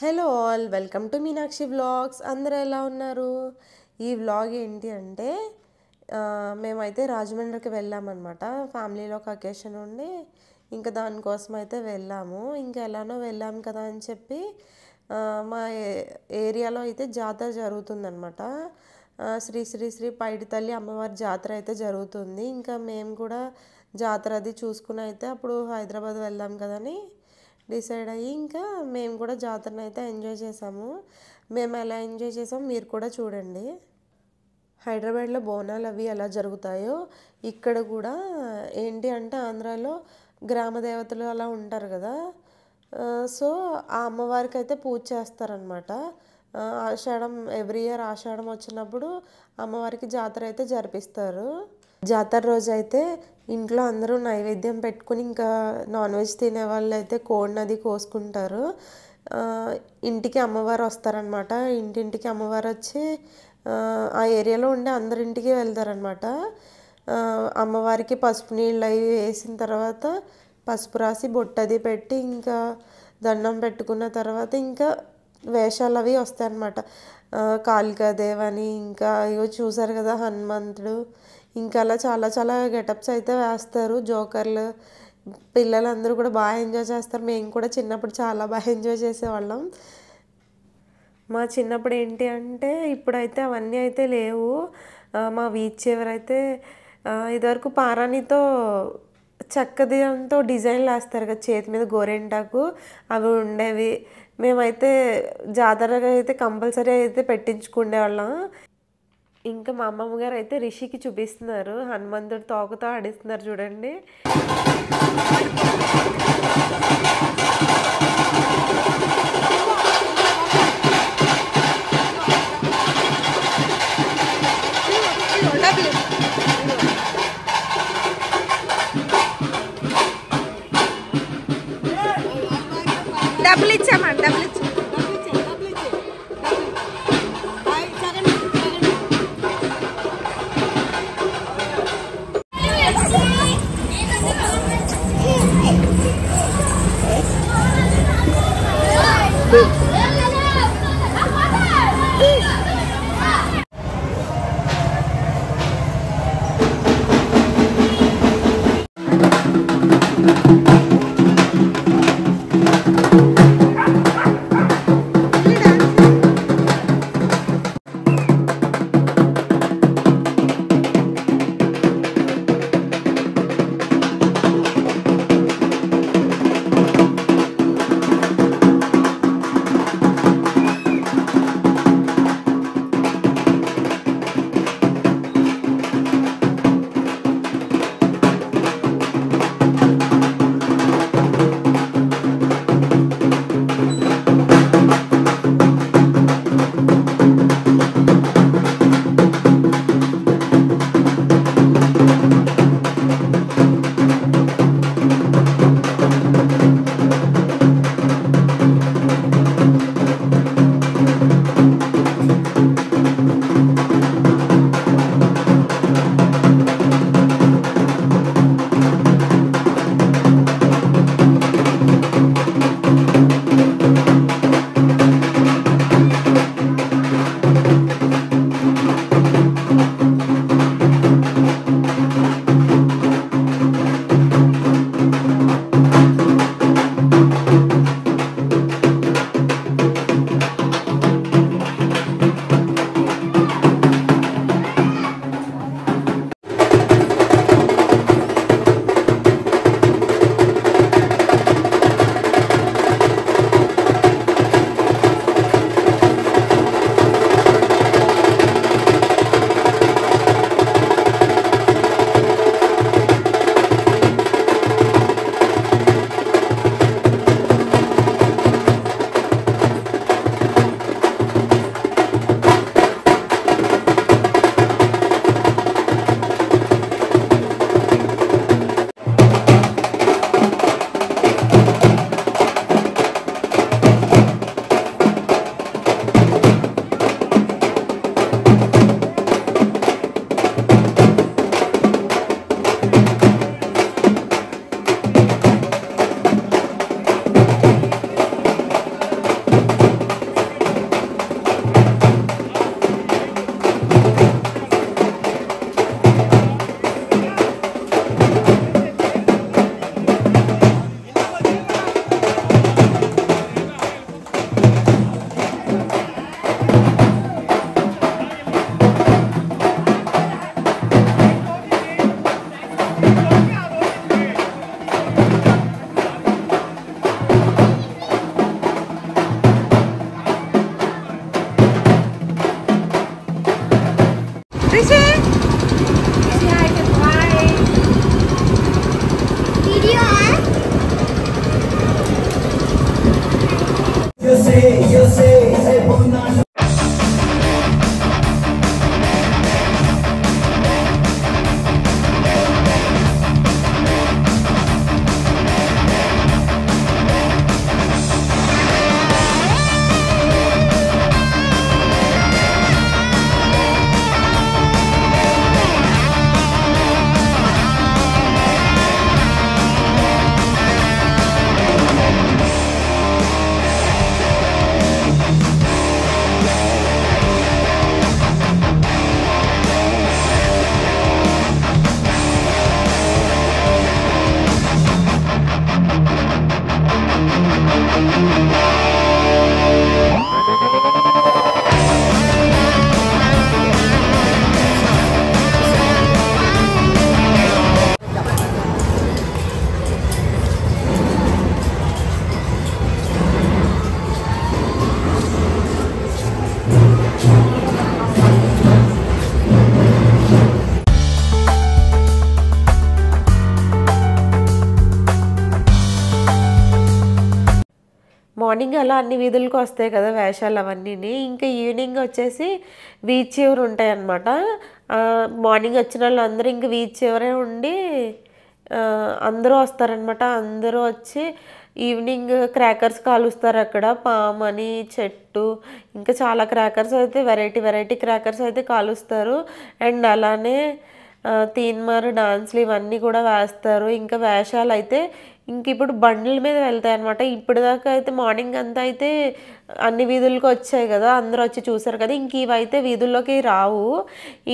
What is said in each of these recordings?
Hello all, welcome to Meenakshi vlogs. అందరూ ఎలా ఉన్నారు? ఈ వ్లాగ్ ఏంటి అంటే మేమైతే రాజమండ్రికి వెళ్ళామన్నమాట. ఫ్యామిలీలో ఒక అకేషన్ ఉండి ఇంకా దానికోసం అయితే వెళ్ళాము. ఇంకా ఎలానో వెళ్ళాము కదా అని చెప్పి మా ఏరియాలో అయితే జాతర జరుగుతుందన్నమాట. శ్రీ శ్రీ శ్రీ పైడి తల్లి అమ్మవారి జాతర అయితే జరుగుతుంది. ఇంకా మేము కూడా జాతర అది చూసుకుని అయితే అప్పుడు హైదరాబాద్ వెళ్దాం కదని డిసైడ్ అయ్యి ఇంకా మేము కూడా జాతరను అయితే ఎంజాయ్ చేసాము. మేము ఎలా ఎంజాయ్ చేసామో మీరు కూడా చూడండి. హైదరాబాద్లో బోనాలు అవి ఎలా జరుగుతాయో ఇక్కడ కూడా ఏంటి అంటే ఆంధ్రాలో గ్రామ దేవతలు అలా ఉంటారు కదా. సో ఆ అమ్మవారికి అయితే పూజ చేస్తారనమాట. ఆషాఢం ఎవ్రీ ఇయర్ ఆషాఢం వచ్చినప్పుడు అమ్మవారికి జాతర అయితే జరిపిస్తారు. జాతర రోజు అయితే ఇంట్లో అందరూ నైవేద్యం పెట్టుకుని ఇంకా నాన్ వెజ్ తినే వాళ్ళు అయితే కోడిని అది కోసుకుంటారు. ఇంటికి అమ్మవారు వస్తారనమాట. ఇంటింటికి అమ్మవారు వచ్చి ఆ ఏరియాలో ఉండే అందరింటికి వెళ్తారనమాట. అమ్మవారికి పసుపు నీళ్ళు అవి వేసిన తర్వాత పసుపు రాసి బొట్టది పెట్టి ఇంకా దండం పెట్టుకున్న తర్వాత ఇంకా వేషాలు అవి వస్తాయన్నమాట. కాళికాదేవని ఇంకా ఇగో చూసారు కదా హనుమంతుడు, ఇంకా అలా చాలా చాలా గెటప్స్ అయితే వేస్తారు. జోకర్లు పిల్లలందరూ కూడా బాగా ఎంజాయ్ చేస్తారు. మేము కూడా చిన్నప్పుడు చాలా బాగా ఎంజాయ్ చేసేవాళ్ళం. మా చిన్నప్పుడు ఏంటి అంటే ఇప్పుడైతే అవన్నీ అయితే లేవు. మా వీధి చివరైతే ఇదివరకు పారాణితో చెక్కదంతో డిజైన్లు వేస్తారు కదా, చేతి మీద గోరెంటాకు అవి ఉండేవి. మేమైతే జాతరగా అయితే కంపల్సరీ అయితే పెట్టించుకునేవాళ్ళం. ఇంకా మా అమ్మమ్మ గారు అయితే రిషికి చూపిస్తున్నారు, హనుమంతుడు తోకతో ఆడిస్తున్నారు చూడండి. డబ్బులు ఇచ్చామండి, డబ్బులు ఇచ్చాం. మార్నింగ్ అలా అన్ని వీధులకు వస్తాయి కదా వేషాలు అవన్నీ. ఇంకా ఈవినింగ్ వచ్చేసి బీచ్ చివరి ఉంటాయి అన్నమాట. మార్నింగ్ వచ్చిన వాళ్ళు అందరూ ఇంకా బీచ్ చివరే ఉండి అందరూ వస్తారనమాట. అందరూ వచ్చి ఈవినింగ్ క్రాకర్స్ కాలుస్తారు అక్కడ. పామ్ అని చెట్టు ఇంకా చాలా క్రాకర్స్ అయితే వెరైటీ క్రాకర్స్ అయితే కాలుస్తారు. అండ్ అలానే తీన్మార్ డాన్స్లు ఇవన్నీ కూడా వేస్తారు. ఇంకా వేషాలు అయితే ఇంక ఇప్పుడు బండ్ల మీద వెళ్తాయి అనమాట. ఇప్పుడు దాకా అయితే మార్నింగ్ అంతా అయితే అన్ని వీధులకు వచ్చాయి కదా, అందరూ వచ్చి చూసారు కదా. ఇంక ఇవైతే వీధుల్లోకి రావు.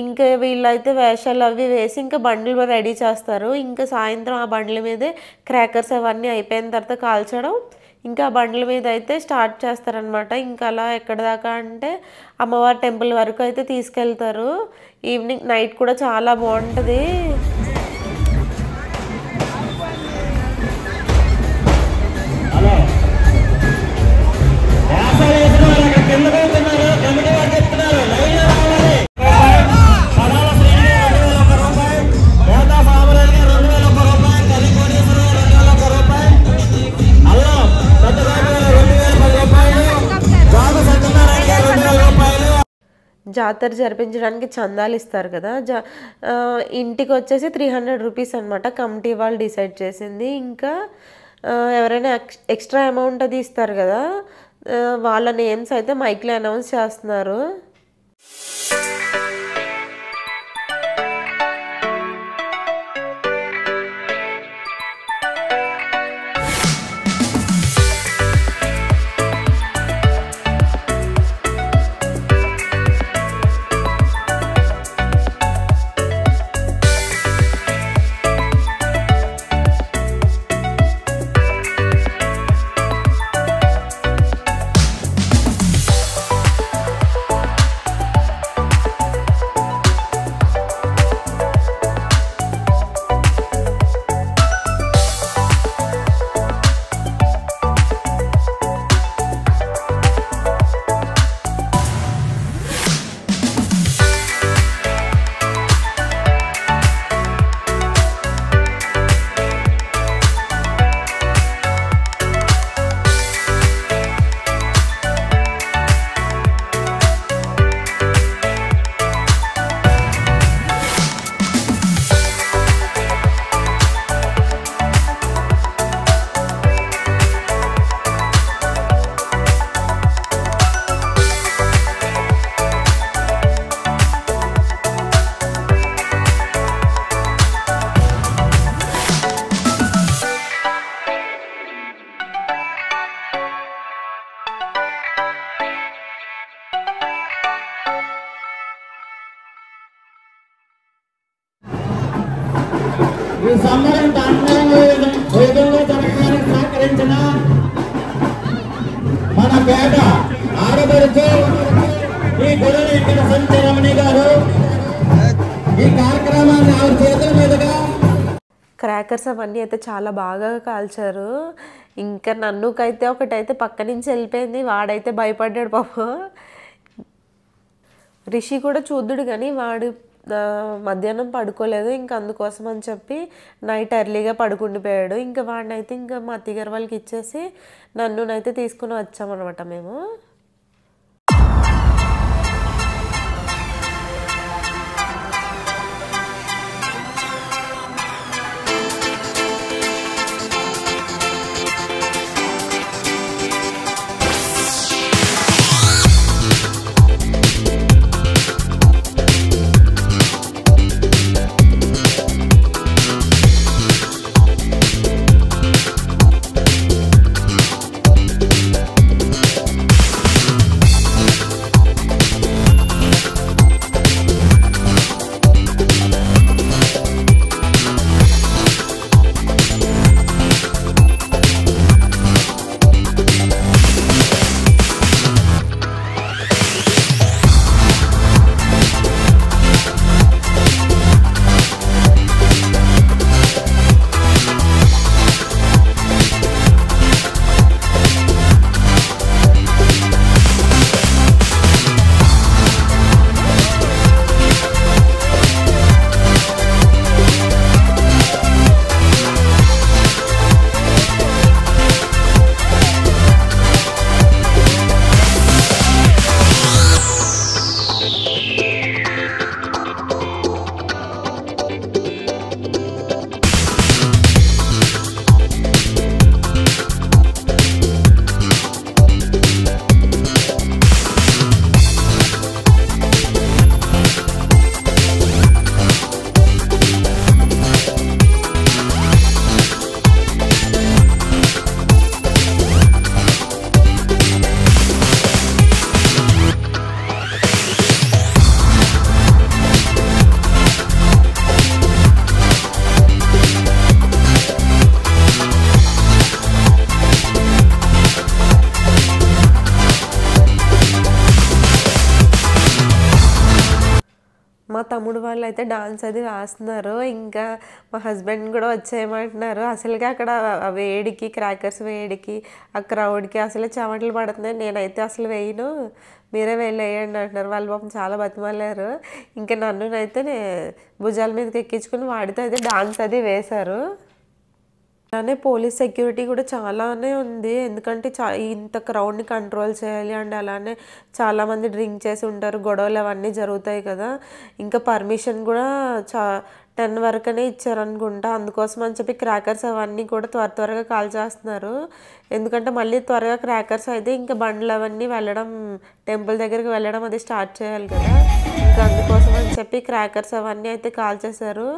ఇంకా వీళ్ళైతే వేషాలు అవి వేసి ఇంకా బండ్లు రెడీ చేస్తారు. ఇంకా సాయంత్రం ఆ బండ్ల మీదే క్రాకర్స్ అవన్నీ అయిపోయిన తర్వాత కాల్చడం ఇంకా బండ్ల మీద అయితే స్టార్ట్ చేస్తారనమాట. ఇంకా అలా ఎక్కడ దాకా అంటే అమ్మవారి టెంపుల్ వరకు అయితే తీసుకెళ్తారు. ఈవినింగ్ నైట్ కూడా చాలా బాగుంటుంది. జాతర జరిపించడానికి చందాలు ఇస్తారు కదా, ఇంటికి వచ్చేసి 300 రూపీస్ అనమాట. కమిటీ వాళ్ళు డిసైడ్ చేసింది. ఇంకా ఎవరైనా ఎక్స్ట్రా అమౌంట్ అది ఇస్తారు కదా, వాళ్ళ నేమ్స్ అయితే మైక్లో అనౌన్స్ చేస్తున్నారు. ఈ సంబరం వైద్యంలో జరగడానికి సహకరించిన మన పేట ఆడపడుచు ఈ గురువు ఇక్కడ సంచరమణి గారు ఈ కార్యక్రమాన్ని ఆవిడ చేతుల మీదుగా క్రాకర్స్ అవన్నీ అయితే చాలా బాగా కాల్చారు. ఇంకా నన్నుకైతే ఒకటైతే పక్క నుంచి వెళ్ళిపోయింది, వాడైతే భయపడ్డాడు పాపం. రిషి కూడా చూద్దుడు కానీ వాడు మధ్యాహ్నం పడుకోలేదు, ఇంకా అందుకోసం అని చెప్పి నైట్ ఎర్లీగా పడుకుండిపోయాడు. ఇంకా వాడినైతే ఇంకా మా అత్తగారు వాళ్ళకి ఇచ్చేసి నన్నునైతే తీసుకుని వచ్చామన్నమాట మేము. మా తమ్ముడు వాళ్ళు అయితే డాన్స్ అది వేస్తున్నారు. ఇంకా మా హస్బెండ్ కూడా వచ్చేయమంటున్నారు. అసలుగా అక్కడ వేడికి, క్రాకర్స్ వేడికి, ఆ క్రౌడ్కి అసలు చెమటలు పడుతున్నాయి. నేనైతే అసలు వేయను, మీరే వేయండి అంటున్నారు. వాళ్ళు పాపం చాలా బతిమాలారు. ఇంకా నన్నునైతే భుజాల మీదకి ఎక్కించుకుని వాడితో అయితే డాన్స్ అది వేశారు. అలానే పోలీస్ సెక్యూరిటీ కూడా చాలానే ఉంది. ఎందుకంటే ఇంత క్రౌడ్ని కంట్రోల్ చేయాలి. అండ్ అలానే చాలామంది డ్రింక్ చేసి ఉంటారు, గొడవలు అవన్నీ జరుగుతాయి కదా. ఇంకా పర్మిషన్ కూడా 10 వరకునే ఇచ్చారనుకుంటా. అందుకోసం అని చెప్పి క్రాకర్స్ అవన్నీ కూడా త్వరగా కాల్ చేస్తున్నారు. ఎందుకంటే మళ్ళీ త్వరగా క్రాకర్స్ అయితే ఇంకా బండ్లు అవన్నీ వెళ్ళడం, టెంపుల్ దగ్గరికి వెళ్ళడం అది స్టార్ట్ చేయాలి కదా. ఇంకా అందుకోసం అని చెప్పి క్రాకర్స్ అవన్నీ అయితే కాల్ చేశారు.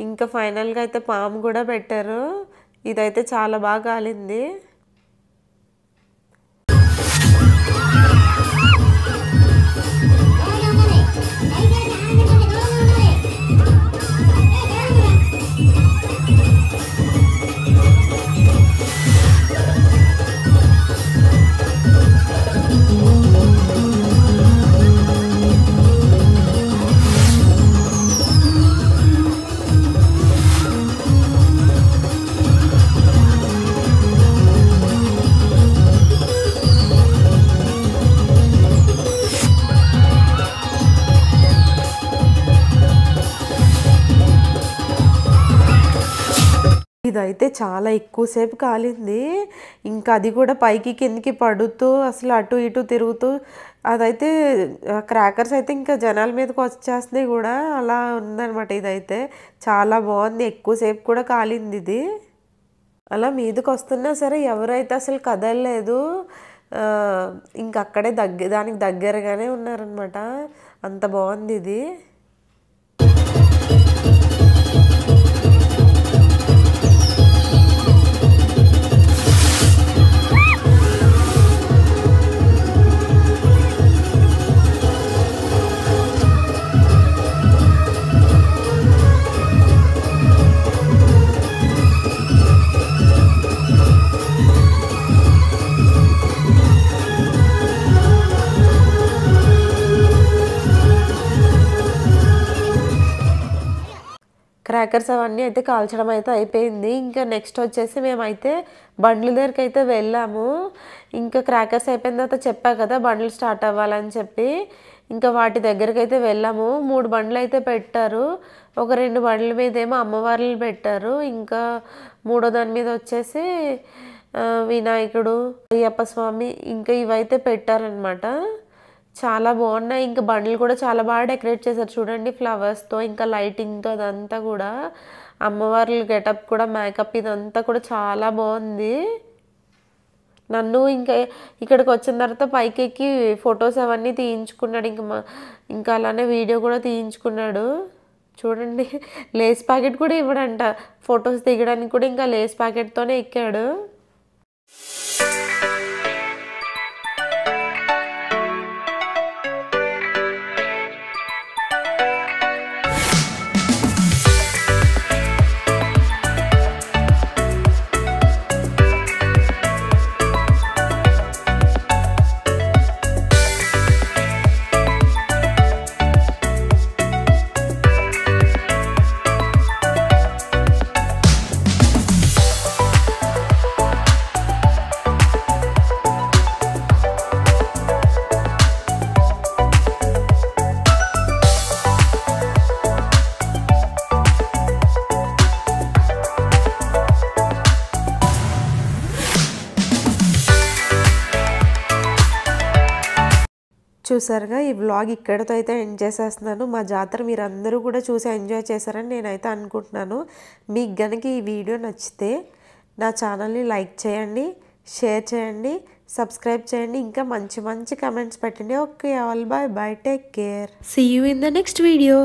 ఇంకా ఫైనల్గా అయితే పాము కూడా పెట్టారు. ఇదైతే చాలా బాగా కాలింది. ఇదైతే చాలా ఎక్కువసేపు కాలింది. ఇంకా అది కూడా పైకి కిందికి పడుతూ అసలు అటు ఇటు తిరుగుతూ, అదైతే క్రాకర్స్ అయితే ఇంకా జనాల మీదకి వచ్చేస్తున్నాయి కూడా, అలా ఉందన్నమాట. ఇదైతే చాలా బాగుంది, ఎక్కువసేపు కూడా కాలింది ఇది. అలా మీదకి వస్తున్నా సరే ఎవరైతే అసలు కదలలేదు. ఇంక అక్కడే దానికి దగ్గరగానే ఉన్నారనమాట. అంత బాగుంది ఇది. క్రాకర్స్ అవన్నీ అయితే కాల్చడం అయితే అయిపోయింది. ఇంకా నెక్స్ట్ వచ్చేసి మేమైతే బండ్ల దగ్గరికి అయితే వెళ్ళాము. ఇంకా క్రాకర్స్ అయిపోయిన తర్వాత చెప్పా కదా బండ్లు స్టార్ట్ అవ్వాలని చెప్పి. ఇంకా వాటి దగ్గరికి అయితే వెళ్ళాము. 3 బండ్లు అయితే పెట్టారు. ఒక 2 బండ్ల మీద ఏమో అమ్మవార్లు పెట్టారు. ఇంకా మూడో దాని మీద వచ్చేసి వినాయకుడు, అయ్యప్ప స్వామి ఇంకా ఇవైతే పెట్టారనమాట. చాలా బాగున్నాయి. ఇంకా బండ్లు కూడా చాలా బాగా డెకరేట్ చేశారు చూడండి, ఫ్లవర్స్తో ఇంకా లైటింగ్తో. అదంతా కూడా అమ్మవార్ల గెటప్ కూడా, మేకప్ ఇదంతా కూడా చాలా బాగుంది. నన్ను ఇంకా ఇక్కడికి వచ్చిన తర్వాత పైకి ఎక్కి ఫొటోస్ అవన్నీ తీయించుకున్నాడు. ఇంకా అలానే వీడియో కూడా తీయించుకున్నాడు. చూడండి, లేస్ ప్యాకెట్ కూడా ఇవ్వడంట. ఫొటోస్ దిగడానికి కూడా ఇంకా లేస్ ప్యాకెట్తోనే ఎక్కాడు. చూసారుగా, ఈ వ్లాగ్ ఇక్కడితో అయితే ఎండ్ చేసేస్తున్నాను. మా జాతర మీరు అందరూ కూడా చూసి ఎంజాయ్ చేశారని నేనైతే అనుకుంటున్నాను. మీకు గనుక ఈ వీడియో నచ్చితే నా ఛానల్ని లైక్ చేయండి, షేర్ చేయండి, సబ్స్క్రైబ్ చేయండి, ఇంకా మంచి మంచి కమెంట్స్ పెట్టండి. Okay, all bye bye, take care, see you in the next video.